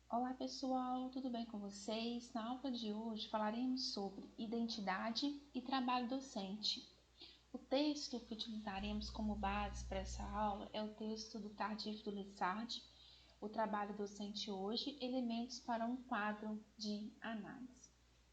Olá pessoal, tudo bem com vocês? Na aula de hoje falaremos sobre identidade e trabalho docente. O texto que utilizaremos como base para essa aula é o texto do Tardif do Lessard, o trabalho docente hoje, elementos para um quadro de análise.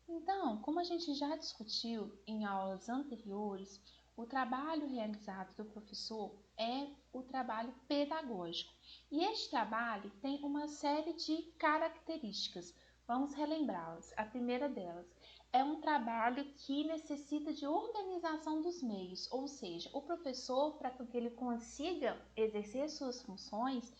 Então, como a gente já discutiu em aulas anteriores, o trabalho realizado do professor é o trabalho pedagógico. E este trabalho tem uma série de características. Vamos relembrá-las. A primeira delas é um trabalho que necessita de organização dos meios, ou seja, o professor, para que ele consiga exercer suas funções,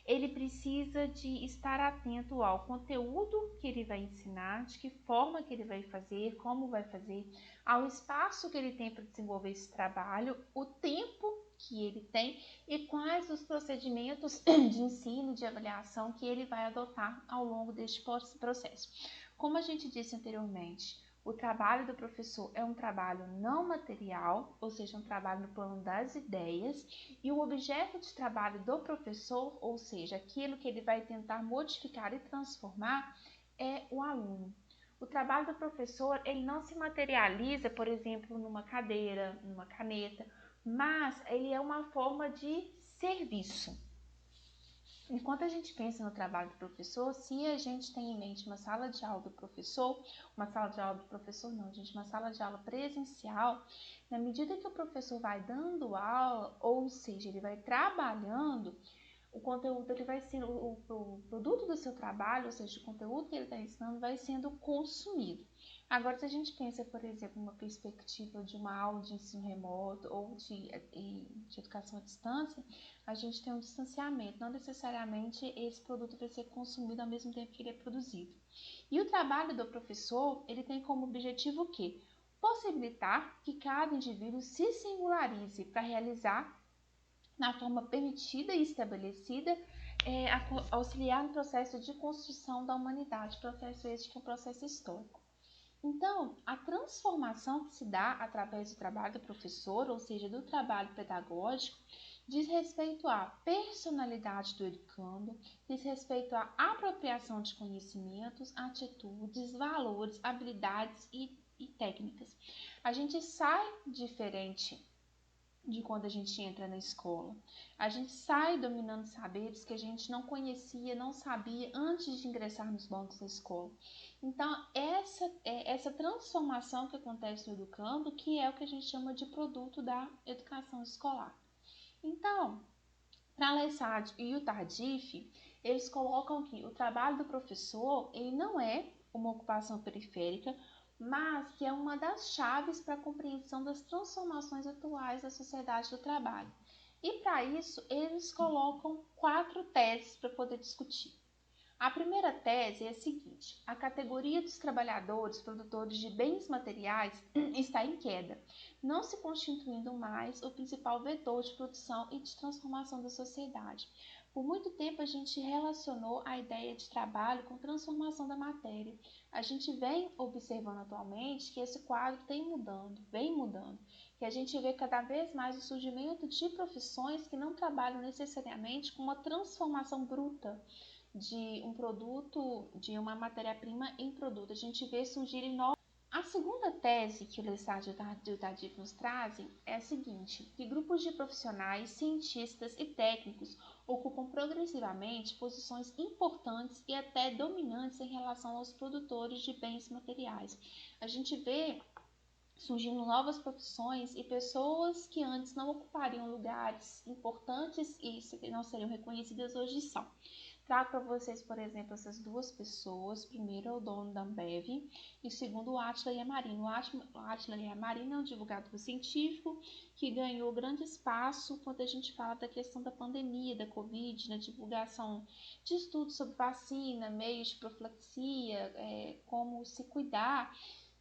ele precisa de estar atento ao conteúdo que ele vai ensinar, de que forma que ele vai fazer, como vai fazer, ao espaço que ele tem para desenvolver esse trabalho, o tempo que ele tem e quais os procedimentos de ensino, de avaliação que ele vai adotar ao longo deste processo. Como a gente disse anteriormente, o trabalho do professor é um trabalho não material, ou seja, um trabalho no plano das ideias, e o objeto de trabalho do professor, ou seja, aquilo que ele vai tentar modificar e transformar, é o aluno. O trabalho do professor, ele não se materializa, por exemplo, numa cadeira, numa caneta, mas ele é uma forma de serviço. Enquanto a gente pensa no trabalho do professor, se a gente tem em mente uma sala de aula do professor, uma sala de aula do professor não, gente, uma sala de aula presencial, na medida que o professor vai dando aula, ou seja, ele vai trabalhando, o conteúdo ele vai sendo, o produto do seu trabalho, ou seja, o conteúdo que ele está ensinando vai sendo consumido. Agora, se a gente pensa, por exemplo, uma perspectiva de uma aula de ensino remoto ou de educação à distância, a gente tem um distanciamento, não necessariamente esse produto vai ser consumido ao mesmo tempo que ele é produzido. E o trabalho do professor, ele tem como objetivo o quê? Possibilitar que cada indivíduo se singularize para realizar na forma permitida e estabelecida, auxiliar no processo de construção da humanidade, processo este que é um processo histórico. Então, a transformação que se dá através do trabalho do professor, ou seja, do trabalho pedagógico, diz respeito à personalidade do educando, diz respeito à apropriação de conhecimentos, atitudes, valores, habilidades e técnicas. A gente sai diferente de quando a gente entra na escola. A gente sai dominando saberes que a gente não conhecia, não sabia antes de ingressar nos bancos da escola. Então, essa transformação que acontece no educando, que é o que a gente chama de produto da educação escolar. Então, para a Lessard e o Tardif, eles colocam que o trabalho do professor ele não é uma ocupação periférica, mas que é uma das chaves para a compreensão das transformações atuais da sociedade do trabalho. E para isso, eles colocam 4 teses para poder discutir. A primeira tese é a seguinte: a categoria dos trabalhadores produtores de bens materiais está em queda, não se constituindo mais o principal vetor de produção e de transformação da sociedade. Por muito tempo a gente relacionou a ideia de trabalho com transformação da matéria. A gente vem observando atualmente que esse quadro vem mudando, que a gente vê cada vez mais o surgimento de profissões que não trabalham necessariamente com uma transformação bruta de um produto, de uma matéria-prima em produto. A gente vê surgirem novos. A segunda tese que o Lessard e o Tardif nos trazem é a seguinte, que grupos de profissionais, cientistas e técnicos ocupam progressivamente posições importantes e até dominantes em relação aos produtores de bens materiais. A gente vê surgindo novas profissões e pessoas que antes não ocupariam lugares importantes e não seriam reconhecidas hoje são. Trago para vocês, por exemplo, essas duas pessoas. Primeiro é o dono da Ambev e segundo o Átila Yamarino. O Átila Yamarino é um divulgador científico que ganhou grande espaço quando a gente fala da questão da pandemia, da Covid, na divulgação de estudos sobre vacina, meios de profilaxia, como se cuidar.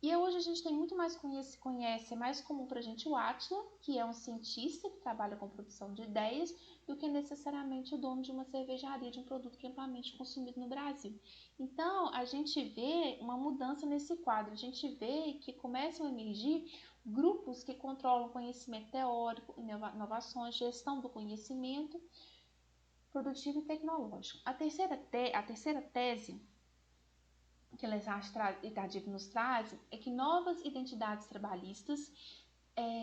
E hoje a gente tem muito mais conhece, é mais comum para a gente o Átila, que é um cientista que trabalha com produção de ideias, do que necessariamente o dono de uma cervejaria, de um produto que é amplamente consumido no Brasil. Então, a gente vê uma mudança nesse quadro, a gente vê que começam a emergir grupos que controlam conhecimento teórico, inovações, gestão do conhecimento, produtivo e tecnológico. A terceira tese que Lesage e Tardif nos trazem é que novas identidades trabalhistas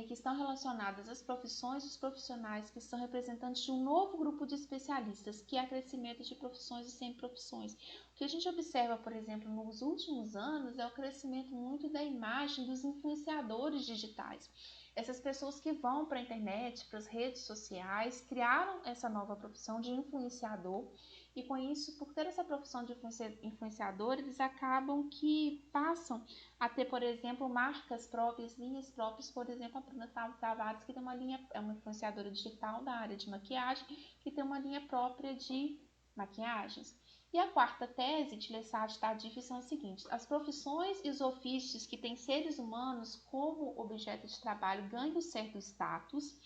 que estão relacionadas às profissões e os profissionais que são representantes de um novo grupo de especialistas, que é o crescimento de profissões e semi-profissões. O que a gente observa, por exemplo, nos últimos anos é o crescimento muito da imagem dos influenciadores digitais. Essas pessoas que vão para a internet, para as redes sociais, criaram essa nova profissão de influenciador. E com isso, por ter essa profissão de influenciador, eles acabam que passam a ter, por exemplo, marcas próprias, linhas próprias. Por exemplo, a Bruna Tavares, que tem uma linha, é uma influenciadora digital da área de maquiagem, que tem uma linha própria de maquiagens. E a quarta tese de Lesage e Tardif são as seguintes: as profissões e os ofícios que têm seres humanos como objeto de trabalho ganham certo status.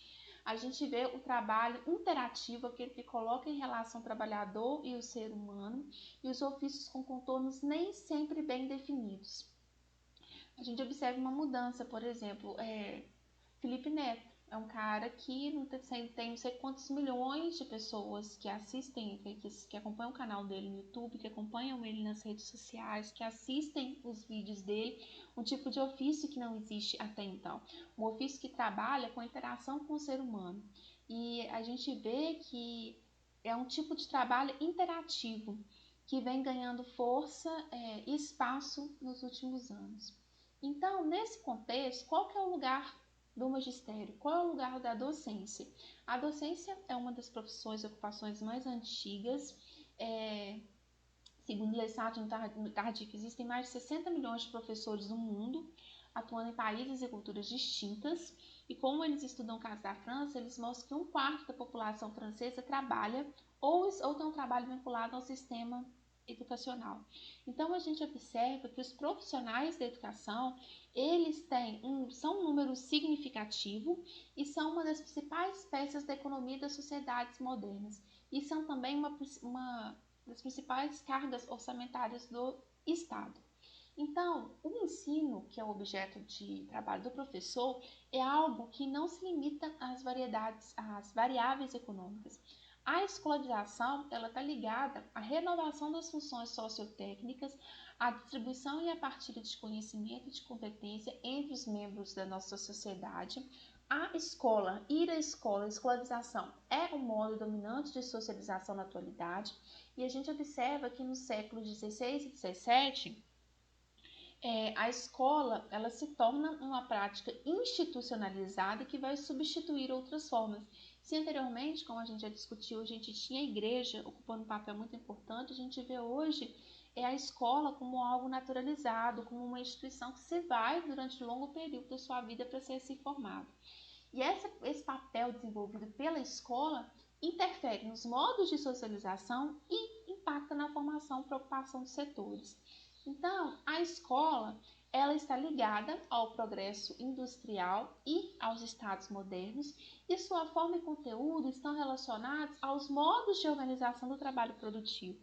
A gente vê o trabalho interativo, aquele que coloca em relação o trabalhador e o ser humano, e os ofícios com contornos nem sempre bem definidos. A gente observa uma mudança, por exemplo, Felipe Neto é um cara que tem não sei quantos milhões de pessoas que assistem, que acompanham o canal dele no YouTube, que acompanham ele nas redes sociais, que assistem os vídeos dele, um tipo de ofício que não existe até então. Um ofício que trabalha com interação com o ser humano. E a gente vê que é um tipo de trabalho interativo, que vem ganhando força e espaço nos últimos anos. Então, nesse contexto, qual que é o lugar do magistério? Qual é o lugar da docência? A docência é uma das profissões e ocupações mais antigas. Segundo Lesage e Tardif, existem mais de 60 milhões de professores no mundo, atuando em países e culturas distintas. E como eles estudam o caso da França, eles mostram que um quarto da população francesa trabalha ou tem um trabalho vinculado ao sistema educacional. Então, a gente observa que os profissionais da educação, eles são um número significativo e são uma das principais peças da economia das sociedades modernas. E são também uma das principais cargas orçamentárias do Estado. Então, o ensino, que é o objeto de trabalho do professor, é algo que não se limita às variáveis econômicas. A escolarização está ligada à renovação das funções sociotécnicas, à distribuição e à partilha de conhecimento e de competência entre os membros da nossa sociedade. A escola, ir à escola, a escolarização é o modo dominante de socialização na atualidade, e a gente observa que nos séculos XVI e XVII, a escola ela se torna uma prática institucionalizada que vai substituir outras formas. Se anteriormente, como a gente já discutiu, a gente tinha a igreja ocupando um papel muito importante, a gente vê hoje a escola como algo naturalizado, como uma instituição que se vai durante um longo período da sua vida para ser se formado. E esse papel desenvolvido pela escola interfere nos modos de socialização e impacta na formação e preocupação dos setores. Então, a escola ela está ligada ao progresso industrial e aos estados modernos, e sua forma e conteúdo estão relacionados aos modos de organização do trabalho produtivo,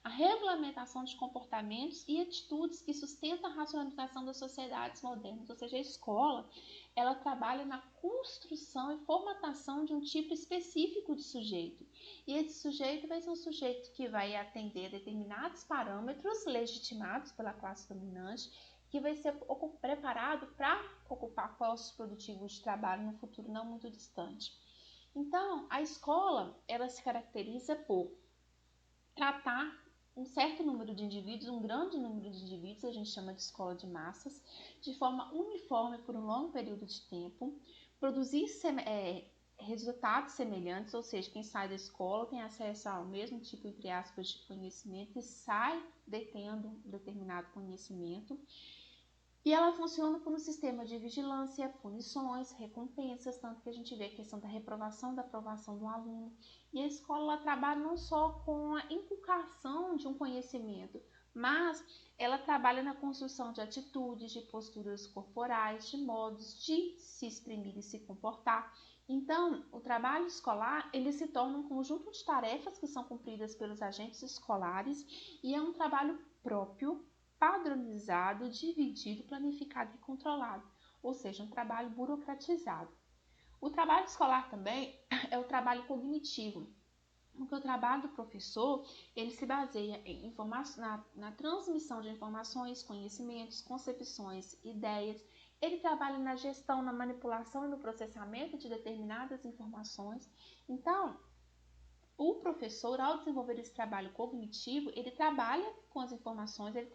a regulamentação de comportamentos e atitudes que sustentam a racionalização das sociedades modernas. Ou seja, a escola ela trabalha na construção e formatação de um tipo específico de sujeito. E esse sujeito vai ser um sujeito que vai atender a determinados parâmetros legitimados pela classe dominante, que vai ser preparado para ocupar postos produtivos de trabalho no futuro não muito distante. Então, a escola ela se caracteriza por tratar um certo número de indivíduos, um grande número de indivíduos, a gente chama de escola de massas, de forma uniforme por um longo período de tempo, produzir resultados semelhantes, ou seja, quem sai da escola tem acesso ao mesmo tipo, entre aspas, de conhecimento e sai detendo determinado conhecimento. E ela funciona como um sistema de vigilância, punições, recompensas, tanto que a gente vê a questão da reprovação, da aprovação do aluno. E a escola ela trabalha não só com a inculcação de um conhecimento, mas ela trabalha na construção de atitudes, de posturas corporais, de modos de se exprimir e se comportar. Então, o trabalho escolar ele se torna um conjunto de tarefas que são cumpridas pelos agentes escolares e é um trabalho próprio, padronizado, dividido, planificado e controlado, ou seja, um trabalho burocratizado. O trabalho escolar também é o trabalho cognitivo. Porque o trabalho do professor, ele se baseia na transmissão de informações, conhecimentos, concepções, ideias. Ele trabalha na gestão, na manipulação e no processamento de determinadas informações. Então, o professor, ao desenvolver esse trabalho cognitivo, ele trabalha com as informações, ele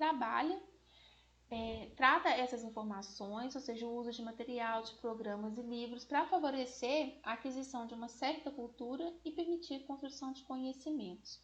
trata essas informações, ou seja, o uso de material, de programas e livros, para favorecer a aquisição de uma certa cultura e permitir a construção de conhecimentos.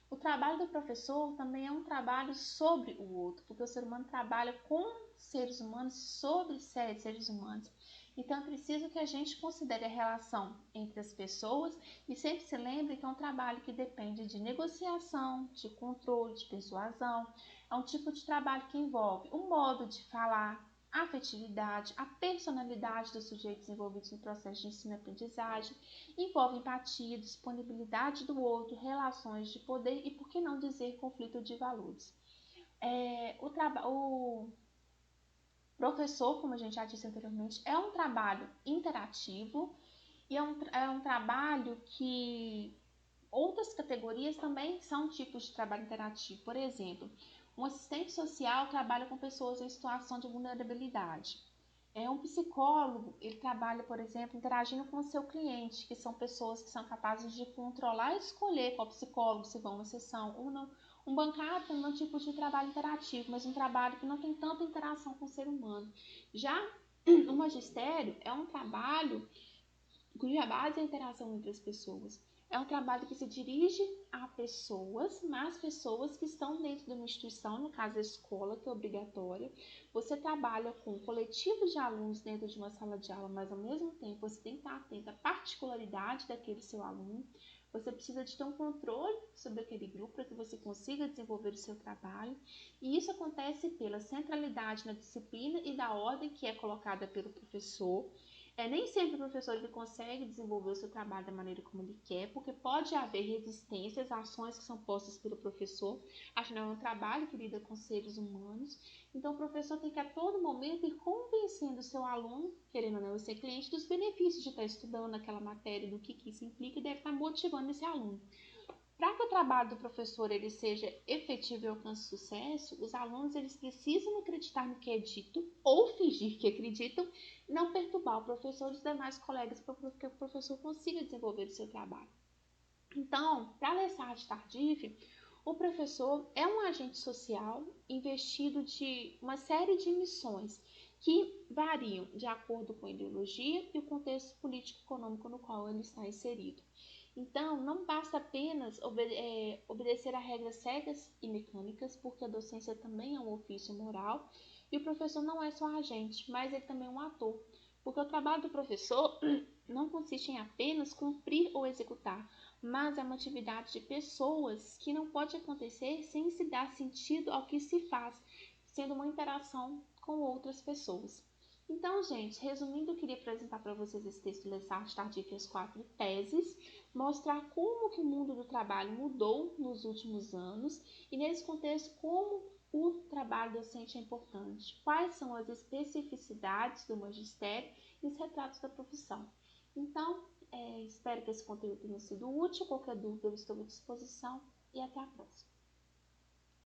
O trabalho do professor também é um trabalho sobre o outro, porque o ser humano trabalha com seres humanos, sobre seres humanos. Então, é preciso que a gente considere a relação entre as pessoas e sempre se lembre que é um trabalho que depende de negociação, de controle, de persuasão. É um tipo de trabalho que envolve o modo de falar, a afetividade, a personalidade dos sujeitos envolvidos no processo de ensino-aprendizagem, envolve empatia, disponibilidade do outro, relações de poder e, por que não dizer, conflito de valores. O professor, como a gente já disse anteriormente, é um trabalho interativo e é um trabalho que outras categorias também são tipos de trabalho interativo. Por exemplo, um assistente social trabalha com pessoas em situação de vulnerabilidade. Um psicólogo, ele trabalha, por exemplo, interagindo com o seu cliente, que são pessoas que são capazes de controlar e escolher qual psicólogo, se vão a uma sessão ou não. Um bancário também é um tipo de trabalho interativo, mas um trabalho que não tem tanta interação com o ser humano. Já o magistério é um trabalho cuja base é a interação entre as pessoas. É um trabalho que se dirige a pessoas, mas pessoas que estão dentro de uma instituição, no caso a escola, que é obrigatória. Você trabalha com coletivos de alunos dentro de uma sala de aula, mas ao mesmo tempo você tem que estar atento à particularidade daquele seu aluno. Você precisa de ter um controle sobre aquele grupo para que você consiga desenvolver o seu trabalho. E isso acontece pela centralidade na disciplina e da ordem que é colocada pelo professor. Nem sempre o professor ele consegue desenvolver o seu trabalho da maneira como ele quer, porque pode haver resistências, ações que são postas pelo professor, afinal é um trabalho que lida com seres humanos, então o professor tem que a todo momento ir convencendo o seu aluno, querendo ou não ser cliente, dos benefícios de estar estudando aquela matéria, do que isso implica, e deve estar motivando esse aluno. Para que o trabalho do professor ele seja efetivo e alcance sucesso, os alunos eles precisam acreditar no que é dito ou fingir que acreditam, não perturbar o professor e os demais colegas para que o professor consiga desenvolver o seu trabalho. Então, para a Lessard Tardif, o professor é um agente social investido de uma série de missões que variam de acordo com a ideologia e o contexto político-econômico no qual ele está inserido. Então, não basta apenas obedecer a regras cegas e mecânicas, porque a docência também é um ofício moral, e o professor não é só agente, mas ele também é um ator, porque o trabalho do professor não consiste em apenas cumprir ou executar, mas é uma atividade de pessoas que não pode acontecer sem se dar sentido ao que se faz, sendo uma interação com outras pessoas. Então, gente, resumindo, eu queria apresentar para vocês esse texto de Lessard Tardif e as 4 teses, mostrar como que o mundo do trabalho mudou nos últimos anos e, nesse contexto, como o trabalho docente é importante, quais são as especificidades do magistério e os retratos da profissão. Então, espero que esse conteúdo tenha sido útil. Qualquer dúvida, eu estou à disposição e até a próxima.